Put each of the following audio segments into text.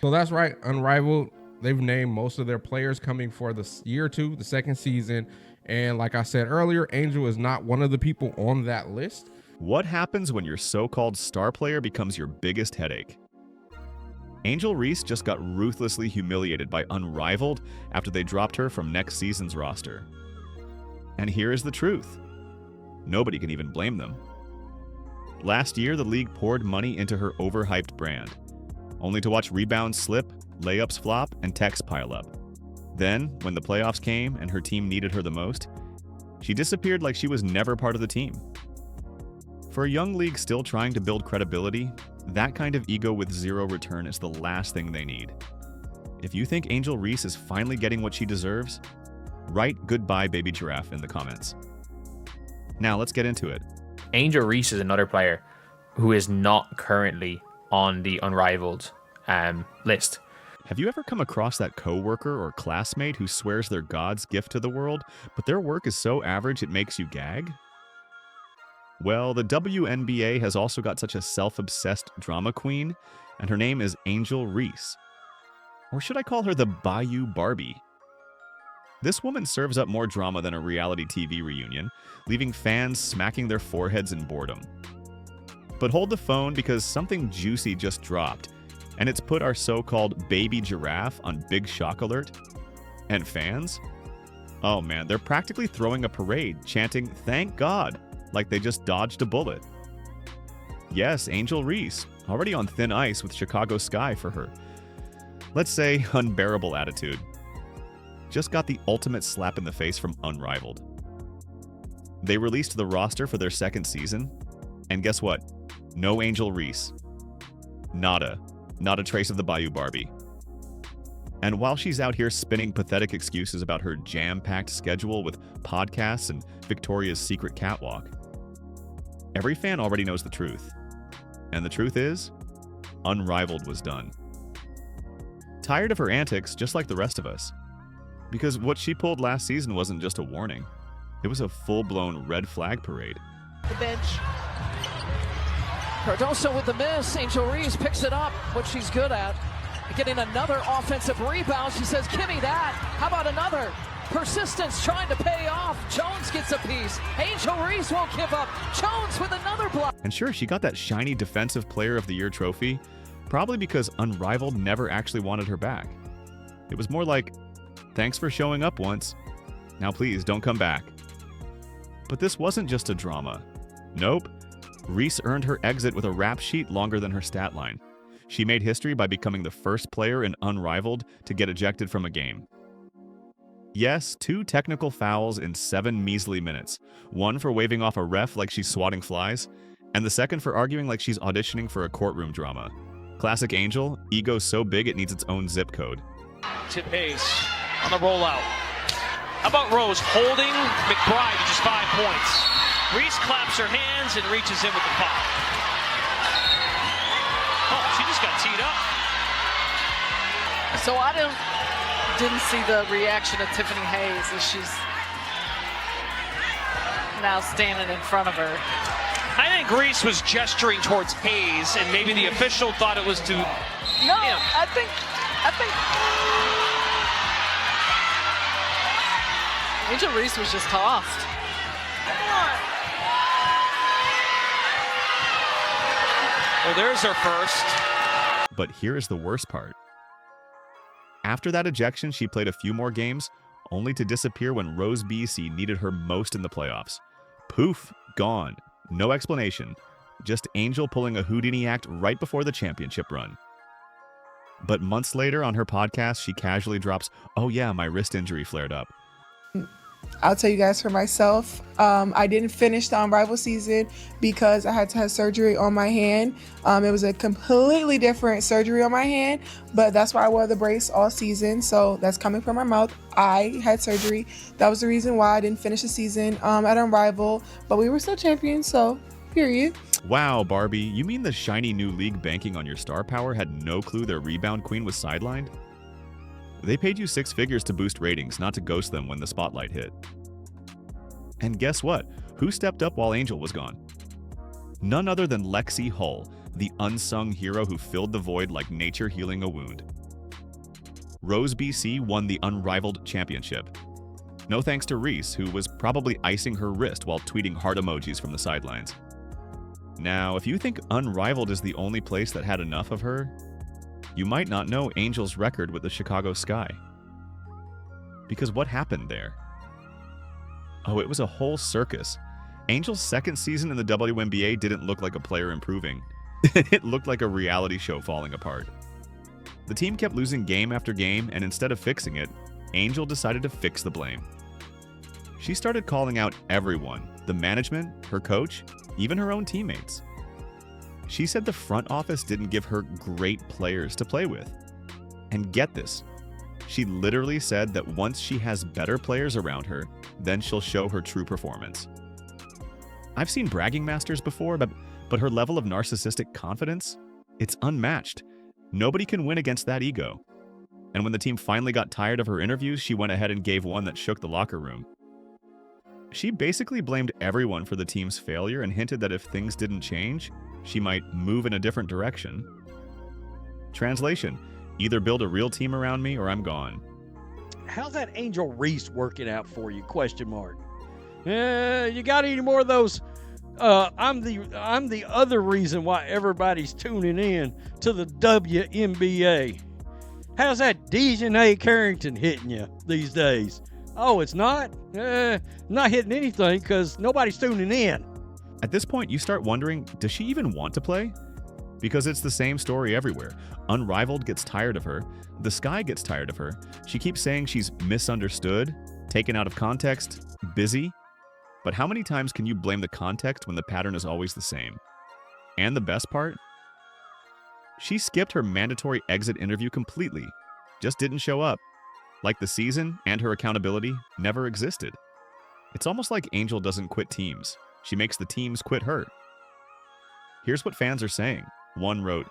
So that's right, Unrivaled. They've named most of their players coming for the year 2, the second season. And like I said earlier, Angel is not one of the people on that list. What happens when your so-called star player becomes your biggest headache? Angel Reese just got ruthlessly humiliated by Unrivaled after they dropped her from next season's roster. And here is the truth. Nobody can even blame them. Last year, the league poured money into her overhyped brand, only to watch rebounds slip, layups flop, and techs pile up. Then, when the playoffs came and her team needed her the most, she disappeared like she was never part of the team. For a young league still trying to build credibility, that kind of ego with zero return is the last thing they need. If you think Angel Reese is finally getting what she deserves, write "Goodbye Baby Giraffe" in the comments. Now let's get into it. Angel Reese is another player who is not currently on the Unrivaled list. Have you ever come across that coworker or classmate who swears they're God's gift to the world, but their work is so average it makes you gag? Well, the WNBA has also got such a self-obsessed drama queen, and her name is Angel Reese. Or should I call her the Bayou Barbie? This woman serves up more drama than a reality TV reunion, leaving fans smacking their foreheads in boredom. But hold the phone because something juicy just dropped, and it's put our so-called baby giraffe on big shock alert. And fans? Oh man, they're practically throwing a parade, chanting, "Thank God," like they just dodged a bullet. Yes, Angel Reese, already on thin ice with Chicago Sky for her, let's say, unbearable attitude. Just got the ultimate slap in the face from Unrivaled. They released the roster for their second season, and guess what? No Angel Reese. Nada. Not a trace of the Bayou Barbie. And while she's out here spinning pathetic excuses about her jam-packed schedule with podcasts and Victoria's Secret catwalk, every fan already knows the truth. And the truth is, Unrivaled was done. Tired of her antics, just like the rest of us. Because what she pulled last season wasn't just a warning. It was a full-blown red flag parade. The bench. Cardoso with the miss. Angel Reese picks it up, what she's good at. Getting another offensive rebound. She says, "Give me that." How about another? Persistence trying to pay off. Jones gets a piece. Angel Reese won't give up. Jones with another block. And sure, she got that shiny Defensive Player of the Year trophy, probably because Unrivaled never actually wanted her back. It was more like, thanks for showing up once. Now please, don't come back. But this wasn't just a drama. Nope. Reese earned her exit with a rap sheet longer than her stat line. She made history by becoming the first player in Unrivaled to get ejected from a game. Yes, 2 technical fouls in 7 measly minutes. One for waving off a ref like she's swatting flies, and the second for arguing like she's auditioning for a courtroom drama. Classic Angel, ego so big it needs its own zip code. To pace on the rollout. How about Rose holding McBride to just 5 points? Reese claps her hands and reaches in with the puck. Oh, she just got teed up. So I didn't see the reaction of Tiffany Hayes as she's now standing in front of her. I think Reese was gesturing towards Hayes, and maybe the official thought it was to No, him. I think Angel Reese was just tossed. Well, there's her first. But here is the worst part. After that ejection, she played a few more games, only to disappear when Rose BC needed her most in the playoffs. Poof, gone. No explanation. Just Angel pulling a Houdini act right before the championship run. But months later on her podcast, she casually drops, "Oh yeah, my wrist injury flared up." I'll tell you guys for myself, I didn't finish the Unrivaled season because I had to have surgery on my hand. It was a completely different surgery on my hand, but that's why I wore the brace all season. So that's coming from my mouth. I had surgery. That was the reason why I didn't finish the season at Unrivaled, but we were still champions, so period. Wow, Barbie, you mean the shiny new league banking on your star power had no clue their rebound queen was sidelined? They paid you 6 figures to boost ratings, not to ghost them when the spotlight hit. And guess what? Who stepped up while Angel was gone? None other than Lexi Hull, the unsung hero who filled the void like nature healing a wound. Rose BC won the Unrivaled championship. No thanks to Reese, who was probably icing her wrist while tweeting heart emojis from the sidelines. Now, if you think Unrivaled is the only place that had enough of her, you might not know Angel's record with the Chicago Sky. Because what happened there? Oh, it was a whole circus. Angel's second season in the WNBA didn't look like a player improving. It looked like a reality show falling apart. The team kept losing game after game, and instead of fixing it, Angel decided to fix the blame. She started calling out everyone, the management, her coach, even her own teammates. She said the front office didn't give her great players to play with. And get this, she literally said that once she has better players around her, then she'll show her true performance. I've seen bragging masters before, but her level of narcissistic confidence, it's unmatched. Nobody can win against that ego. And when the team finally got tired of her interviews, she went ahead and gave one that shook the locker room. She basically blamed everyone for the team's failure and hinted that if things didn't change, she might move in a different direction. Translation: either build a real team around me or I'm gone. How's that Angel Reese working out for you? Question mark. You got any more of those? I'm the other reason why everybody's tuning in to the WNBA. How's that Dejanay Carrington hitting you these days? Oh, it's not? Not hitting anything because nobody's tuning in. At this point, you start wondering, does she even want to play? Because it's the same story everywhere. Unrivaled gets tired of her. The Sky gets tired of her. She keeps saying she's misunderstood, taken out of context, busy. But how many times can you blame the context when the pattern is always the same? And the best part? She skipped her mandatory exit interview completely. Just didn't show up. Like the season and her accountability never existed. It's almost like Angel doesn't quit teams. She makes the teams quit her. Here's what fans are saying. One wrote,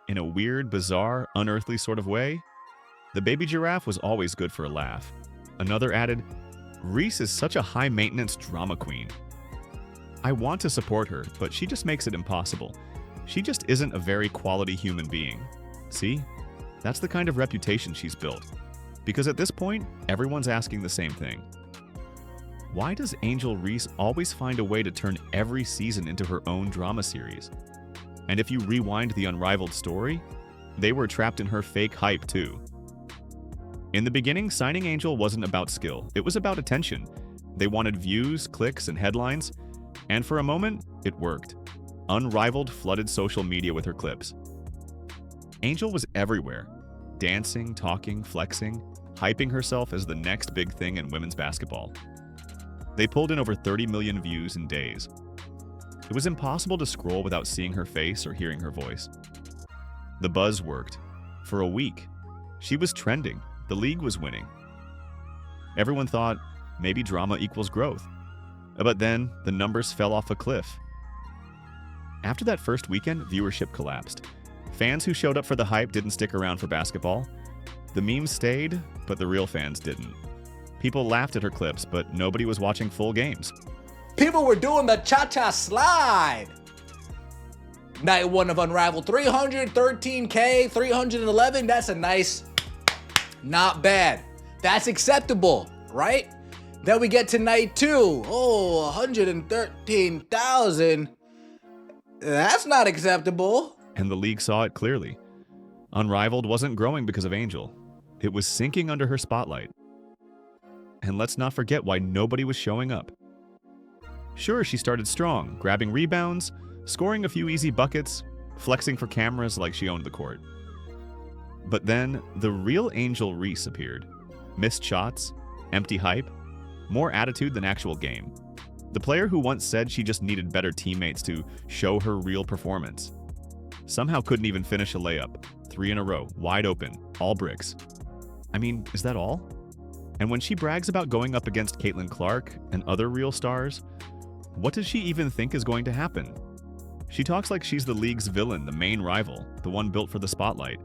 "In a weird, bizarre, unearthly sort of way, the baby giraffe was always good for a laugh." Another added, "Reese is such a high-maintenance drama queen. I want to support her, but she just makes it impossible. She just isn't a very quality human being." See? That's the kind of reputation she's built. Because at this point, everyone's asking the same thing. Why does Angel Reese always find a way to turn every season into her own drama series? And if you rewind the Unrivaled story, they were trapped in her fake hype too. In the beginning, signing Angel wasn't about skill. It was about attention. They wanted views, clicks, and headlines. And for a moment, it worked. Unrivaled flooded social media with her clips. Angel was everywhere. Dancing, talking, flexing, hyping herself as the next big thing in women's basketball. They pulled in over 30 million views in days. It was impossible to scroll without seeing her face or hearing her voice. The buzz worked. For a week, she was trending. The league was winning. Everyone thought, maybe drama equals growth. But then, the numbers fell off a cliff. After that first weekend, viewership collapsed. Fans who showed up for the hype didn't stick around for basketball. The memes stayed, but the real fans didn't. People laughed at her clips, but nobody was watching full games. People were doing the cha-cha slide. Night one of Unrivaled, 313K, 311. That's a nice, not bad. That's acceptable, right? Then we get to night two. Oh, 113,000. That's not acceptable. And the league saw it clearly. Unrivaled wasn't growing because of Angel. It was sinking under her spotlight. And let's not forget why nobody was showing up. Sure, she started strong, grabbing rebounds, scoring a few easy buckets, flexing for cameras like she owned the court. But then, the real Angel Reese appeared. Missed shots, empty hype, more attitude than actual game. The player who once said she just needed better teammates to show her real performance. Somehow couldn't even finish a layup. 3 in a row, wide open, all bricks. I mean, is that all? And when she brags about going up against Caitlin Clark and other real stars, what does she even think is going to happen? She talks like she's the league's villain, the main rival, the one built for the spotlight.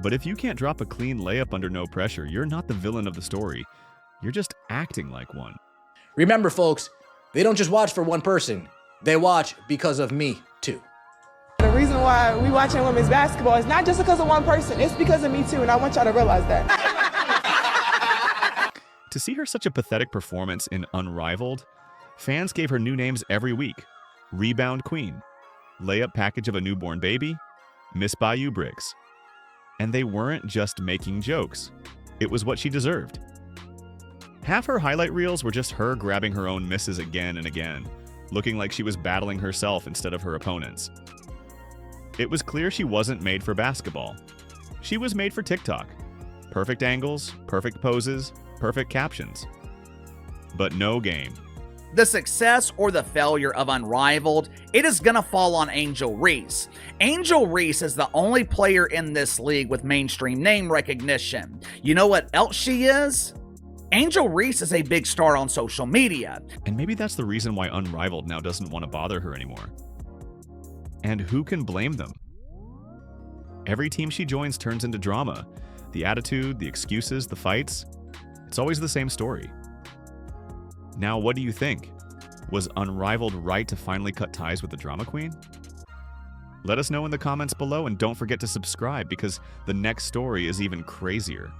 But if you can't drop a clean layup under no pressure, you're not the villain of the story. You're just acting like one. Remember, folks, they don't just watch for one person. They watch because of me, too. The reason reason why we watching women's basketball is not just because of one person. It's because of me too, and I want y'all to realize that. To see her such a pathetic performance in Unrivaled, fans gave her new names every week. Rebound Queen, layup package of a newborn baby, Miss Bayou Briggs. And they weren't just making jokes. It was what she deserved. Half her highlight reels were just her grabbing her own misses again and again, looking like she was battling herself instead of her opponents. It was clear she wasn't made for basketball. She was made for TikTok. Perfect angles, perfect poses, perfect captions. But no game. The success or the failure of Unrivaled, it is going to fall on Angel Reese. Angel Reese is the only player in this league with mainstream name recognition. You know what else she is? Angel Reese is a big star on social media. And maybe that's the reason why Unrivaled now doesn't want to bother her anymore. And who can blame them? Every team she joins turns into drama. The attitude, the excuses, the fights. It's always the same story. Now, what do you think? Was Unrivaled right to finally cut ties with the drama queen? Let us know in the comments below, and don't forget to subscribe because the next story is even crazier.